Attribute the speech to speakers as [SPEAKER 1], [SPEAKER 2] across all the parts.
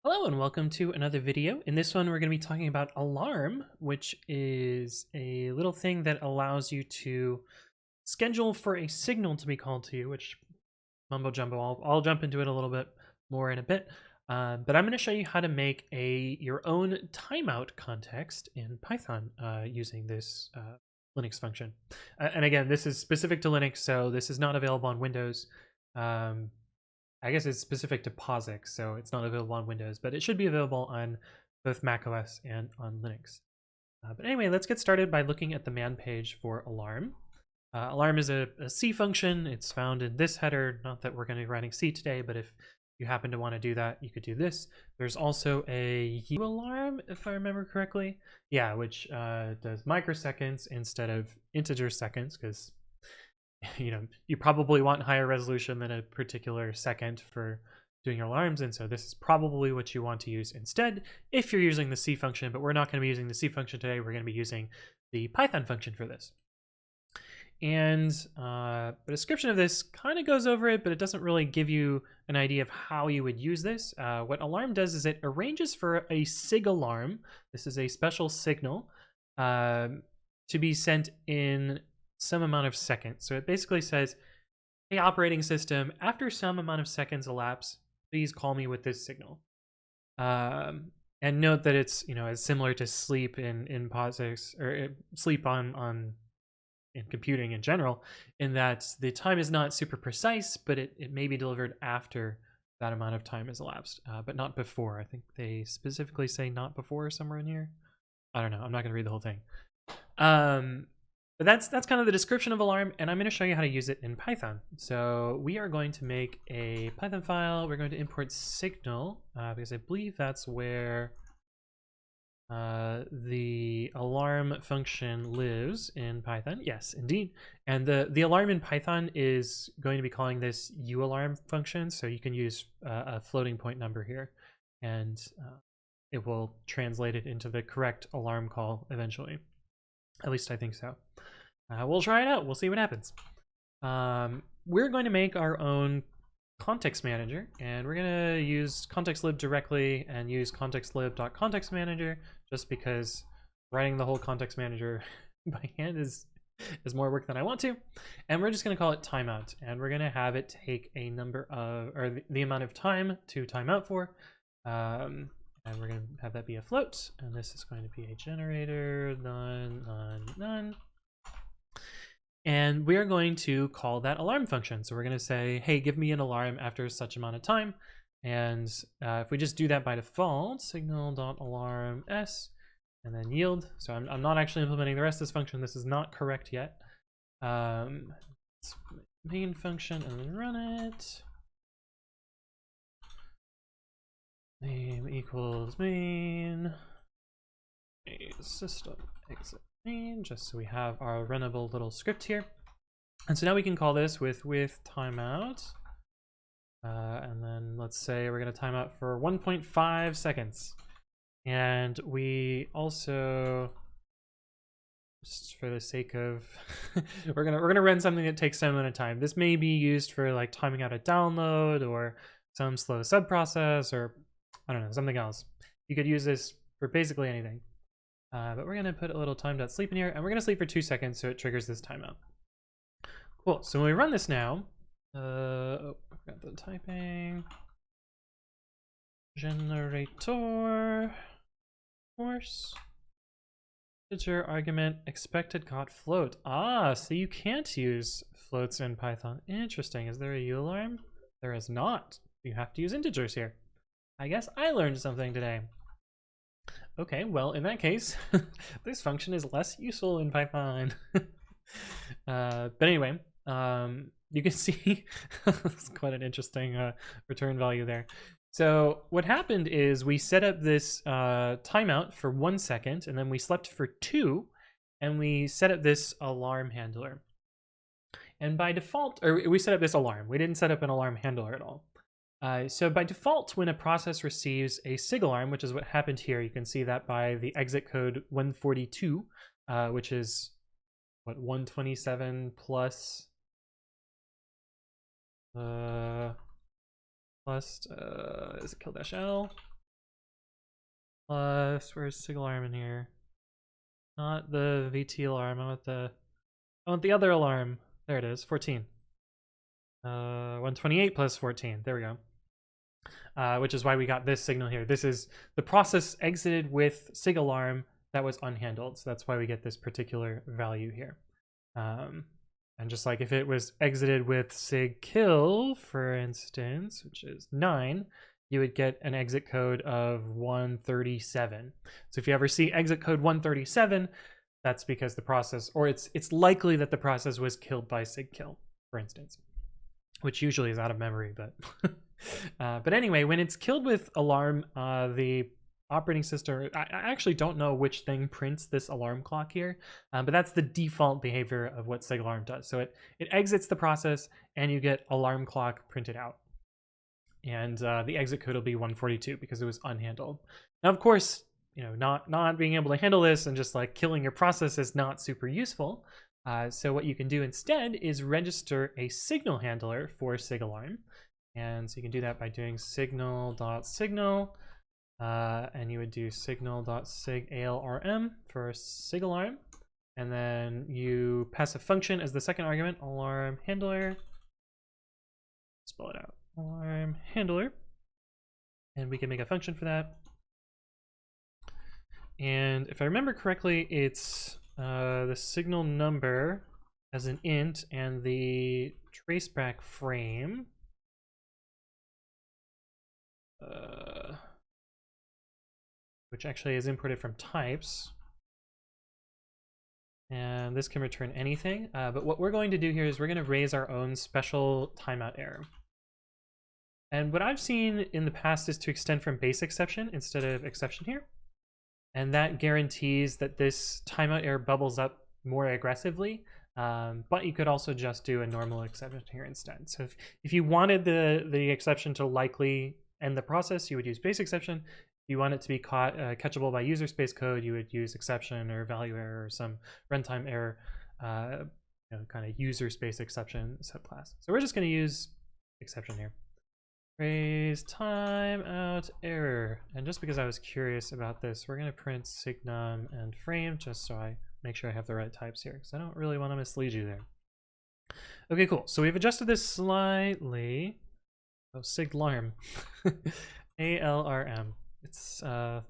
[SPEAKER 1] Hello and welcome to another video. In this one, we're going to be talking about alarm, which is a little thing that allows you to schedule for a signal to be called to you, which mumbo jumbo. I'll jump into it a little bit more in a bit. But I'm going to show you how to make your own timeout context in Python using this Linux function. And again, this is specific to Linux, so this is not available on Windows. I guess it's specific to POSIX, so it's not available on Windows, but it should be available on both macOS and on Linux. But anyway, let's get started by looking at the man page for alarm. Alarm is a C function. It's found in this header. Not that we're going to be writing C today, but if you happen to want to do that, you could do this. There's also a ualarm, if I remember correctly. Yeah, which does microseconds instead of integer seconds, because you probably want higher resolution than a particular second for doing your alarms, and so this is probably what you want to use instead if you're using the C function. But we're not going to be using the C function today. We're going to be using the Python function for this. And the description of this kind of goes over it, but it doesn't really give you an idea of how you would use this. What alarm does is it arranges for a sig alarm. This is a special signal to be sent in some amount of seconds. So it basically says, hey, operating system, after some amount of seconds elapse, please call me with this signal. And note that it's as similar to sleep in POSIX, or sleep in computing in general, in that the time is not super precise, but it may be delivered after that amount of time has elapsed, but not before. I think they specifically say not before somewhere in here. I don't know. I'm not going to read the whole thing. But that's kind of the description of alarm, and I'm going to show you how to use it in Python. So we are going to make a Python file. We're going to import signal because I believe that's where the alarm function lives in Python. Yes, indeed. And the alarm in Python is going to be calling this ualarm function. So you can use a floating point number here, and it will translate it into the correct alarm call eventually. At least I think so. We'll try it out. We'll see what happens. We're going to make our own context manager, and we're going to use contextlib directly and use contextlib.contextManager, just because writing the whole context manager by hand is more work than I want to. And we're just going to call it timeout, and we're going to have it take a number of, or the amount of time to timeout for. And we're going to have that be a float, and this is going to be a generator, none. And we are going to call that alarm function. So we're going to say, hey, give me an alarm after such amount of time. And if we just do that by default, signal.alarm s, and then yield. So I'm not actually implementing the rest of this function. This is not correct yet. Main function, and then run it. Name equals main, system exit main, just so we have our runnable little script here. And so now we can call this with timeout. And then let's say we're going to timeout for 1.5 seconds. And we also, just for the sake of, we're gonna run something that takes some amount of time. This may be used for like timing out a download or some slow sub process, or I don't know, something else. You could use this for basically anything. But we're going to put a little time.sleep in here, and we're going to sleep for 2 seconds so it triggers this timeout. Cool. So when we run this now, oh, I forgot the typing. Generator, course, integer argument expected got float. Ah, so you can't use floats in Python. Interesting. Is there a ualarm? There is not. You have to use integers here. I guess I learned something today. Okay, well, in that case, this function is less useful in Python. But anyway, you can see it's quite an interesting return value there. So what happened is we set up this timeout for 1 second, and then we slept for 2, and we set up this alarm handler. And by default, or we set up this alarm. We didn't set up an alarm handler at all. So by default, when a process receives a sig alarm, which is what happened here, you can see that by the exit code 142, which is what, 127 plus is it kill-l? plus, where's sig alarm in here? Not the VT alarm, I want the other alarm. There it is, 14. 128 plus 14, there we go. Which is why we got this signal here. This is the process exited with sig alarm that was unhandled. So that's why we get this particular value here. And just like if it was exited with sig kill, for instance, which is 9, you would get an exit code of 137. So if you ever see exit code 137, that's because the process, or it's likely that the process was killed by sig kill, for instance, which usually is out of memory, but but anyway, when it's killed with alarm, the operating system, I actually don't know which thing prints this alarm clock here, but that's the default behavior of what sig alarm does. So it exits the process and you get alarm clock printed out. And the exit code will be 142 because it was unhandled. Now, of course, you know, not being able to handle this and just like killing your process is not super useful. So what you can do instead is register a signal handler for sig alarm. And so you can do that by doing signal.signal, and you would do signal.sig alrm for sig alarm. And then you pass a function as the second argument, alarm handler. Spell it out, alarm handler. And we can make a function for that. And if I remember correctly, it's the signal number as an int and the traceback frame. Which actually is imported from types. And this can return anything. But what we're going to do here is we're going to raise our own special timeout error. And what I've seen in the past is to extend from base exception instead of exception here. And that guarantees that this timeout error bubbles up more aggressively. But you could also just do a normal exception here instead. So if you wanted the exception to likely end the process, you would use base exception. If you want it to be catchable by user space code, you would use exception or value error or some runtime error, kind of user space exception subclass. So we're just going to use exception here. Raise timeout error. And just because I was curious about this, we're going to print signum and frame just so I make sure I have the right types here, because I don't really want to mislead you there. Okay, cool. So we've adjusted this slightly. Oh, siglarm. ALRM. It's, I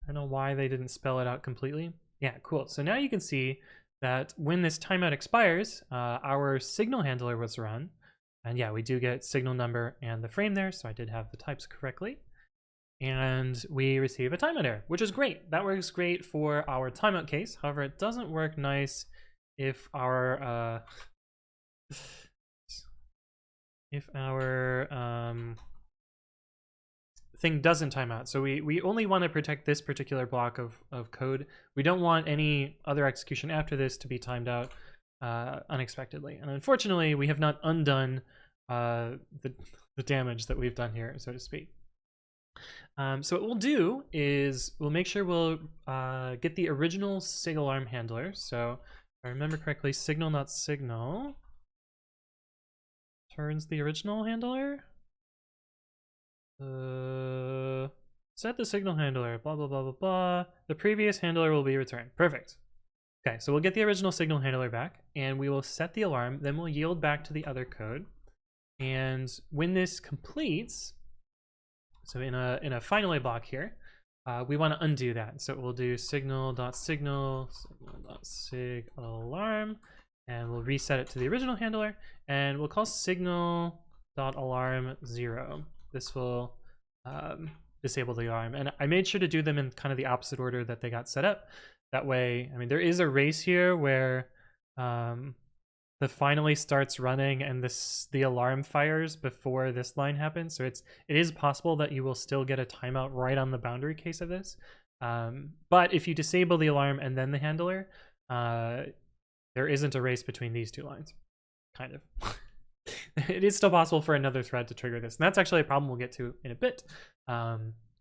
[SPEAKER 1] don't know why they didn't spell it out completely. Yeah, cool. So now you can see that when this timeout expires, our signal handler was run. And yeah, we do get signal number and the frame there, so I did have the types correctly. And we receive a timeout error, which is great. That works great for our timeout case. However, it doesn't work nice if our thing doesn't time out. So we only want to protect this particular block of code. We don't want any other execution after this to be timed out unexpectedly. And unfortunately, we have not undone the damage that we've done here, so to speak. So what we'll do is we'll make sure we'll get the original sig alarm handler. So if I remember correctly, signal.signal turns the original handler. Set the signal handler, blah, blah, blah, blah, blah. The previous handler will be returned. Perfect. Okay, so we'll get the original signal handler back, and we will set the alarm, then we'll yield back to the other code. And when this completes, so in a finally block here, we want to undo that. So we'll do signal.signal, signal.sig alarm, and we'll reset it to the original handler, and we'll call signal.alarm 0. This will disable the alarm. And I made sure to do them in kind of the opposite order that they got set up. That way, I mean, there is a race here where the finally starts running and the alarm fires before this line happens. So it is possible that you will still get a timeout right on the boundary case of this. But if you disable the alarm and then the handler, there isn't a race between these two lines, kind of. It is still possible for another thread to trigger this. And that's actually a problem we'll get to in a bit.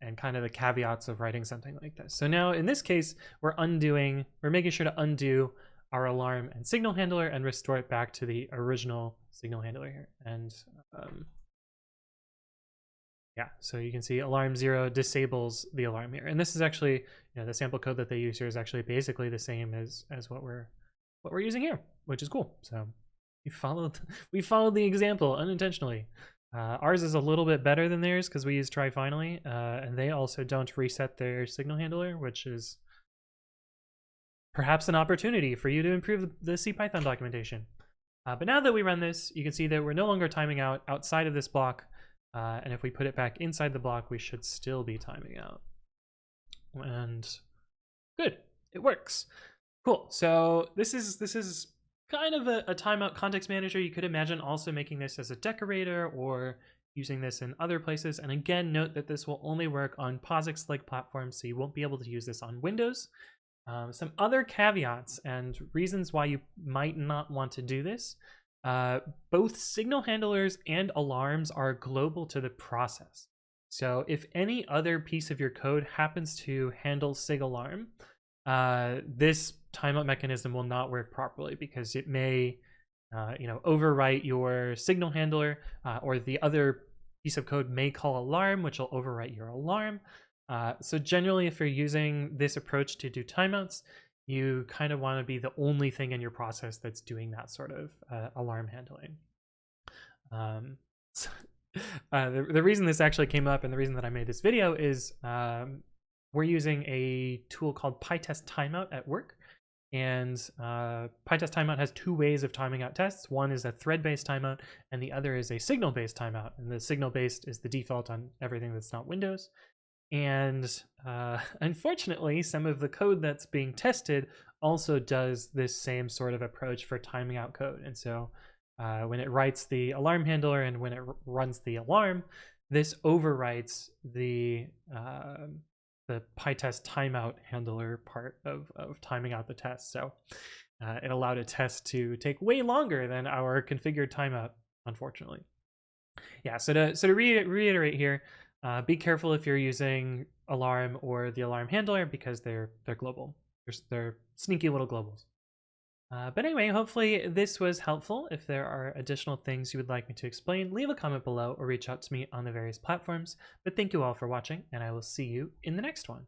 [SPEAKER 1] And kind of the caveats of writing something like this. So now in this case, we're making sure to undo our alarm and signal handler and restore it back to the original signal handler here. And Yeah, so you can see alarm 0 disables the alarm here. And this is actually, the sample code that they use here is actually basically the same as what we're using here, which is cool. So we followed the example unintentionally. Ours is a little bit better than theirs because we use try finally, and they also don't reset their signal handler, which is perhaps an opportunity for you to improve the CPython documentation. But now that we run this, you can see that we're no longer timing out outside of this block, and if we put it back inside the block, we should still be timing out. And good, it works. Cool. So this is kind of a timeout context manager. You could imagine also making this as a decorator or using this in other places. And again, note that this will only work on POSIX-like platforms, so you won't be able to use this on Windows. Some other caveats and reasons why you might not want to do this. Both signal handlers and alarms are global to the process. So if any other piece of your code happens to handle sig alarm, this timeout mechanism will not work properly because it may overwrite your signal handler, or the other piece of code may call alarm, which will overwrite your alarm. So generally, if you're using this approach to do timeouts, you kind of want to be the only thing in your process that's doing that sort of alarm handling. The reason this actually came up and the reason that I made this video is we're using a tool called PyTest Timeout at work. And PyTest Timeout has two ways of timing out tests. One is a thread-based timeout, and the other is a signal-based timeout. And the signal-based is the default on everything that's not Windows. And unfortunately, some of the code that's being tested also does this same sort of approach for timing out code. And so when it writes the alarm handler and when it runs the alarm, this overwrites the PyTest timeout handler part of timing out the test. So it allowed a test to take way longer than our configured timeout, unfortunately. Yeah, so to reiterate here, be careful if you're using alarm or the alarm handler because they're global. They're sneaky little globals. But anyway, hopefully this was helpful. If there are additional things you would like me to explain, leave a comment below or reach out to me on the various platforms. But thank you all for watching, and I will see you in the next one.